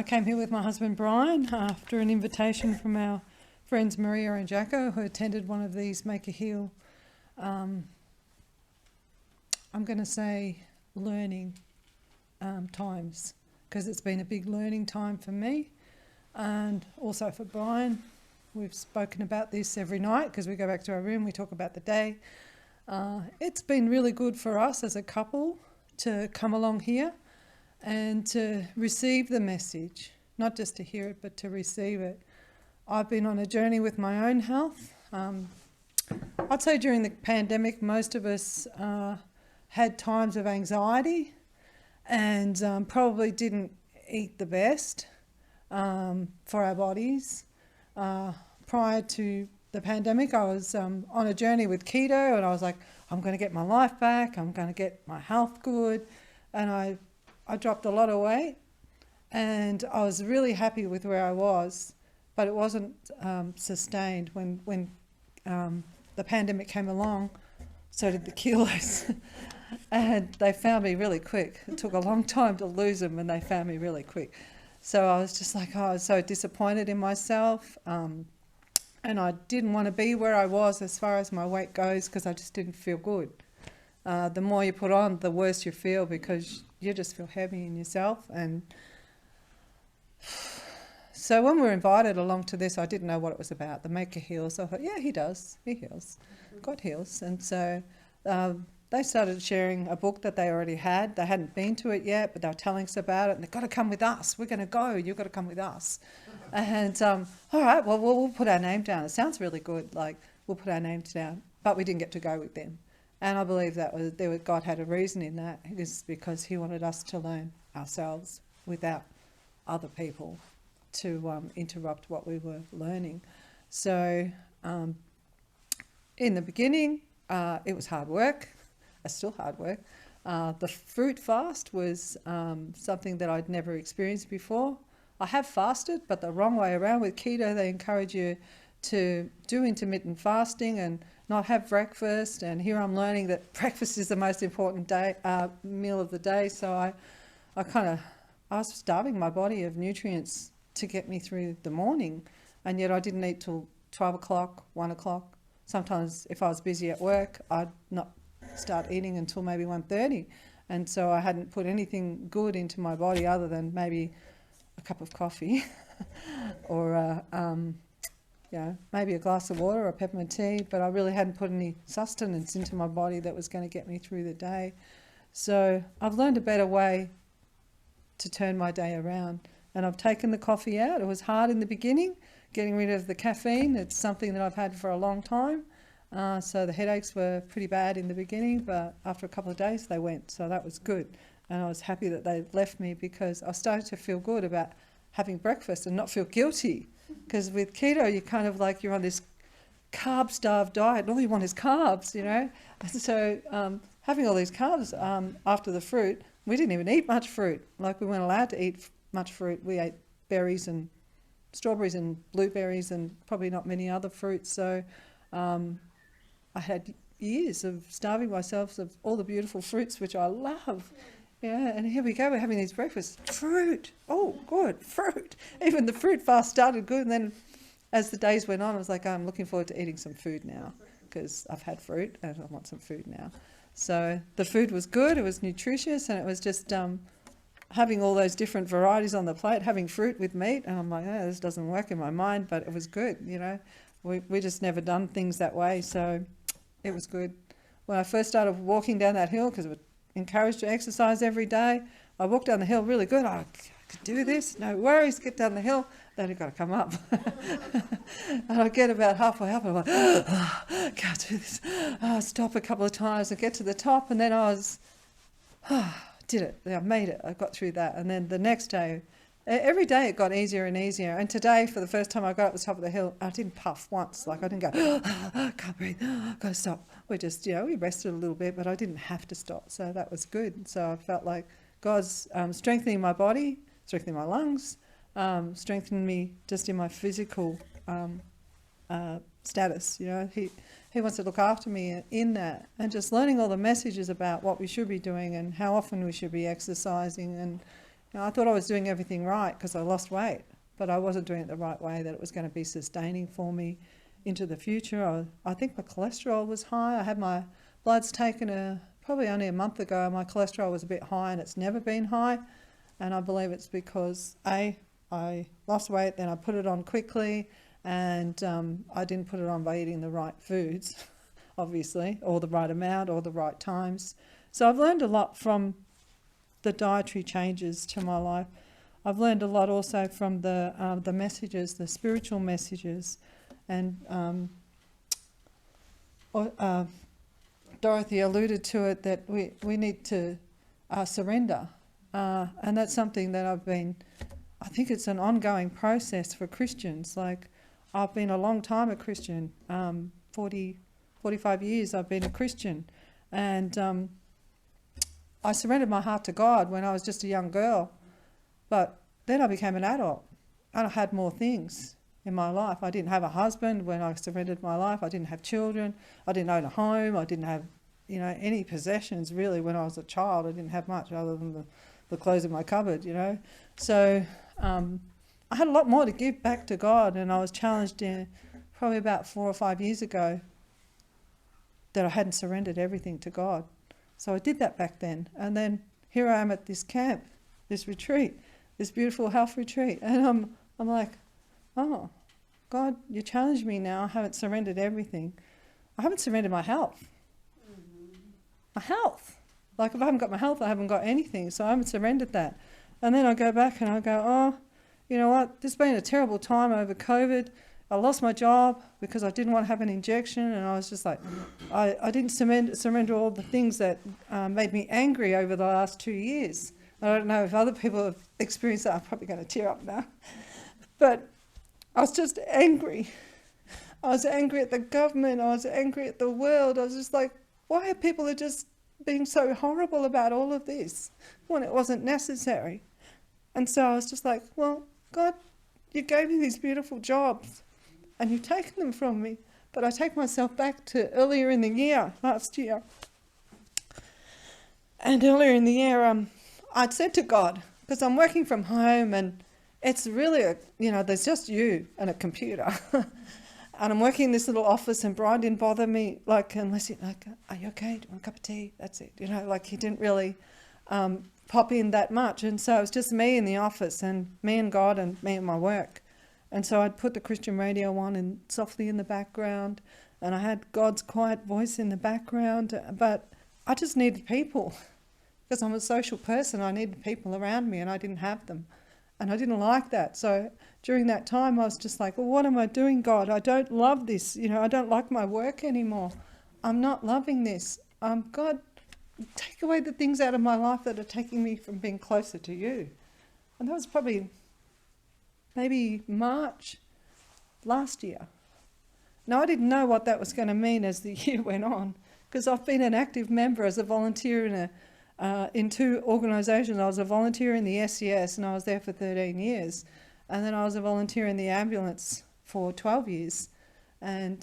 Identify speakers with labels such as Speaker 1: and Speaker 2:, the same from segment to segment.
Speaker 1: came here with my husband Brian after an invitation from our friends Maria and Jacko, who attended one of these Make a Heal, I'm going to say learning times, because it's been a big learning time for me and also for Brian. We've spoken about this every night because we go back to our room, we talk about the day. It's been really good for us as a couple to come along here and to receive the message, not just to hear it, but to receive it. I've been on a journey with my own health. I'd say during the pandemic, most of us had times of anxiety and probably didn't eat the best for our bodies. Prior to the pandemic, I was on a journey with keto, and I was like, I'm going to get my life back, I'm going to get my health good, and I dropped a lot of weight, and I was really happy with where I was, but it wasn't sustained. When the pandemic came along, so did the kilos, and they found me really quick. It took a long time to lose them, and they found me really quick. So I was just like, I was so disappointed in myself, and I didn't want to be where I was as far as my weight goes, because I just didn't feel good. The more you put on, the worse you feel, because you just feel heavy in yourself. And so when we were invited along to this, I didn't know what it was about, the Make a Heal. So I thought, yeah, he does, he heals, God heals. And so they started sharing a book that they already had. They hadn't been to it yet, but they were telling us about it, and they've got to come with us. We're going to go, you've got to come with us. And all right, well, we'll put our name down. It sounds really good, like we'll put our names down, but we didn't get to go with them. And I believe that God had a reason in that. It is because he wanted us to learn ourselves without other people to interrupt what we were learning. So in the beginning, it was hard work. It's still hard work. The fruit fast was something that I'd never experienced before. I have fasted, but the wrong way around. With keto, they encourage you to do intermittent fasting and not have breakfast. And here I'm learning that breakfast is the most important meal of the day. So I was starving my body of nutrients to get me through the morning, and yet I didn't eat till 12 o'clock, 1 o'clock. Sometimes if I was busy at work, I'd not start eating until maybe 1:30. And so I hadn't put anything good into my body other than maybe a cup of coffee or maybe a glass of water or a peppermint tea, but I really hadn't put any sustenance into my body that was going to get me through the day. So I've learned a better way to turn my day around, and I've taken the coffee out. It was hard in the beginning, getting rid of the caffeine. It's something that I've had for a long time. So the headaches were pretty bad in the beginning, but after a couple of days they went, so that was good. And I was happy that they left me, because I started to feel good about having breakfast and not feel guilty. Because with keto, you kind of like, you're on this carb-starved diet, and all you want is carbs, you know. And so having all these carbs after the fruit, we didn't even eat much fruit. Like, we weren't allowed to eat much fruit. We ate berries and strawberries and blueberries and probably not many other fruits. So I had years of starving myself of all the beautiful fruits, which I love. Yeah, and here we go, we're having these breakfasts. Fruit! Oh, good, fruit! Even the fruit fast started good, and then as the days went on, I was like, I'm looking forward to eating some food now, because I've had fruit and I want some food now. So the food was good, it was nutritious, and it was just having all those different varieties on the plate, having fruit with meat, and I'm like, oh, this doesn't work in my mind, but it was good, you know. We just never done things that way, so it was good. When I first started walking down that hill, because encouraged to exercise every day, I walked down the hill really good. I could do this, no worries, get down the hill, then I've got to come up. And I get about halfway up, and I'm like, oh, can't do this. I stop a couple of times and get to the top, and then I was, did it, I made it, I got through that. And then the next day, every day it got easier and easier. And today, for the first time I got up the top of the hill, I didn't puff once. Like, I didn't go, can't breathe, got to stop. We just, we rested a little bit, but I didn't have to stop. So that was good. So I felt like God's strengthening my body, strengthening my lungs, strengthening me just in my physical status. He wants to look after me in that, and just learning all the messages about what we should be doing and how often we should be exercising, and Now, I thought I was doing everything right because I lost weight, but I wasn't doing it the right way, that it was going to be sustaining for me into the future. I think my cholesterol was high. I had my bloods taken probably only a month ago. My cholesterol was a bit high and it's never been high. And I believe it's because I lost weight, then I put it on quickly, and I didn't put it on by eating the right foods, obviously, or the right amount, or the right times. So I've learned a lot from the dietary changes to my life. I've learned a lot also from the messages, the spiritual messages, and Dorothy alluded to it, that we need to surrender, and that's something that I think it's an ongoing process for Christians. Like, I've been a long time a Christian, 45 years I've been a Christian, and I surrendered my heart to God when I was just a young girl, but then I became an adult and I had more things in my life. I didn't have a husband when I surrendered my life. I didn't have children. I didn't own a home. I didn't have, any possessions really when I was a child. I didn't have much other than the clothes in my cupboard, So I had a lot more to give back to God, and I was challenged probably about 4 or 5 years ago that I hadn't surrendered everything to God. So I did that back then. And then here I am at this camp, this retreat, this beautiful health retreat. And I'm like, oh, God, you challenged me now. I haven't surrendered everything. I haven't surrendered my health. My health. Like, if I haven't got my health, I haven't got anything. So I haven't surrendered that. And then I go back and I go, oh, you know what? This has been a terrible time over COVID. I lost my job because I didn't want to have an injection, and I was just like, I didn't surrender all the things that made me angry over the last 2 years. I don't know if other people have experienced that. I'm probably going to tear up now. But I was just angry. I was angry at the government. I was angry at the world. I was just like, why are people just being so horrible about all of this when it wasn't necessary? And so I was just like, well, God, you gave me these beautiful jobs and you've taken them from me. But I take myself back to earlier in the year, last year. And earlier in the year, I'd said to God, because I'm working from home and it's really, there's just you and a computer. And I'm working in this little office, and Brian didn't bother me, unless are you okay? Do you want a cup of tea? That's it. He didn't really pop in that much. And so it was just me in the office, and me and God and me and my work. And so I'd put the Christian radio on and softly in the background, and I had God's quiet voice in the background, but I just needed people. Because I'm a social person, I needed people around me, and I didn't have them. And I didn't like that. So during that time, I was just like, well, what am I doing, God? I don't love this. I don't like my work anymore. I'm not loving this. God, take away the things out of my life that are taking me from being closer to you. And that was probably maybe March last year. Now, I didn't know what that was going to mean as the year went on, because I've been an active member as a volunteer in 2 organisations. I was a volunteer in the SES, and I was there for 13 years. And then I was a volunteer in the ambulance for 12 years. And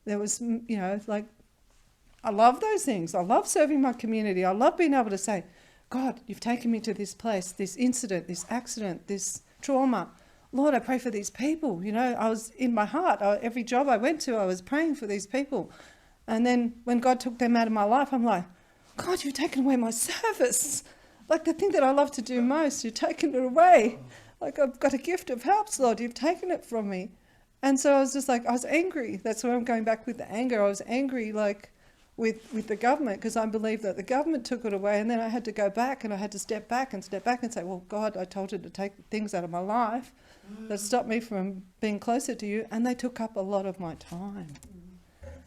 Speaker 1: there was, I love those things. I love serving my community. I love being able to say, God, you've taken me to this place, this incident, this accident, this trauma. Lord, I pray for these people. I was in my heart. Every job I went to, I was praying for these people. And then when God took them out of my life, I'm like, God, you've taken away my service. Like the thing that I love to do most, you've taken it away. Like, I've got a gift of helps, Lord, you've taken it from me. And so I was just like, I was angry. That's where I'm going back with the anger. I was angry, with the government, because I believe that the government took it away, and then I had to go back, and I had to step back and say, well, God, I told you to take things out of my life that stopped me from being closer to you, and they took up a lot of my time.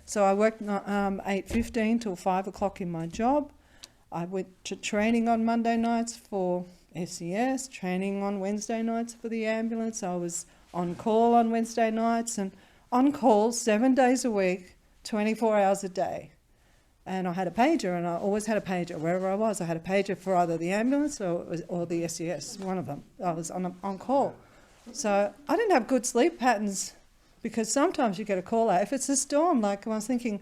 Speaker 1: So I worked 8:15 till 5 o'clock in my job. I went to training on Monday nights for SES, training on Wednesday nights for the ambulance. I was on call on Wednesday nights, and on call 7 days a week, 24 hours a day. And I had a pager, and I always had a pager wherever I was. I had a pager for either the ambulance or the SES, one of them. I was on call. So I didn't have good sleep patterns, because sometimes you get a call out. If it's a storm, I was thinking,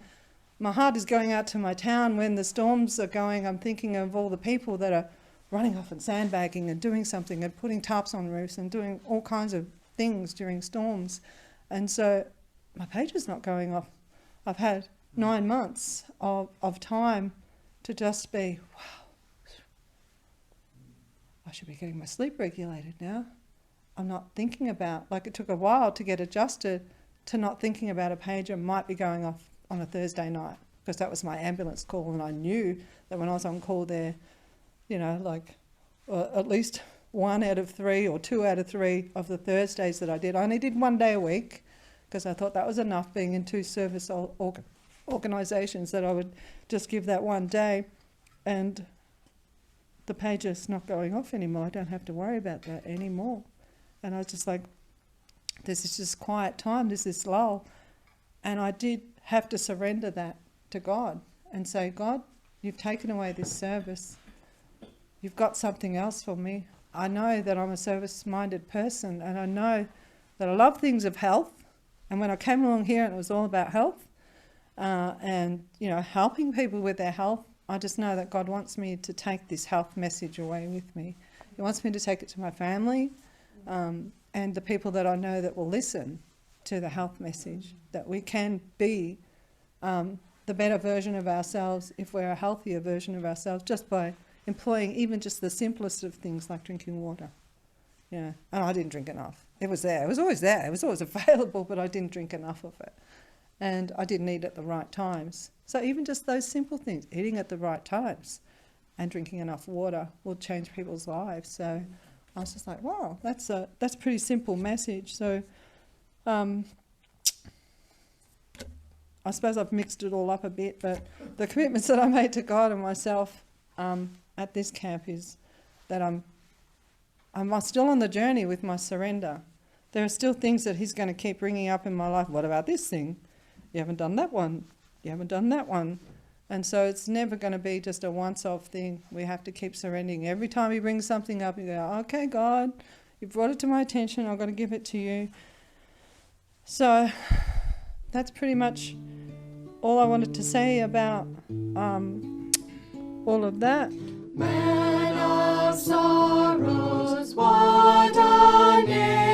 Speaker 1: my heart is going out to my town when the storms are going. I'm thinking of all the people that are running off and sandbagging and doing something and putting tarps on roofs and doing all kinds of things during storms. And so my page is not going off. I've had 9 months of time to just be, wow, I should be getting my sleep regulated now. I'm not thinking about, like it took a while to get adjusted to not thinking about a pager might be going off on a Thursday night, because that was my ambulance call, and I knew that when I was on call there, you know, like at least 1 out of 3 or 2 out of 3 of the Thursdays that I did. I only did 1 day a week because I thought that was enough, being in 2 service organisations, that I would just give that 1 day, and the pager's not going off anymore. I don't have to worry about that anymore. And I was just like, this is just quiet time, this is lull. And I did have to surrender that to God and say, God, you've taken away this service. You've got something else for me. I know that I'm a service-minded person, and I know that I love things of health. And when I came along here and it was all about health and, you know, helping people with their health, I just know that God wants me to take this health message away with me. He wants me to take it to my family and the people that I know that will listen to the health message, that we can be the better version of ourselves if we're a healthier version of ourselves, just by employing even just the simplest of things like drinking water. Yeah, and I didn't drink enough. It was there. It was always there. It was always available, but I didn't drink enough of it. And I didn't eat at the right times. So even just those simple things, eating at the right times and drinking enough water will change people's lives. So I was just like, wow, that's a pretty simple message. So I suppose I've mixed it all up a bit, but the commitments that I made to God and myself at this camp is that I'm still on the journey with my surrender. There are still things that He's going to keep bringing up in my life. What about this thing? You haven't done that one. You haven't done that one. And so it's never going to be just a once-off thing. We have to keep surrendering. Every time He brings something up, you go, okay, God, you've brought it to my attention. I've got to give it to you. So that's pretty much all I wanted to say about all of that.
Speaker 2: Man of sorrows, what a name.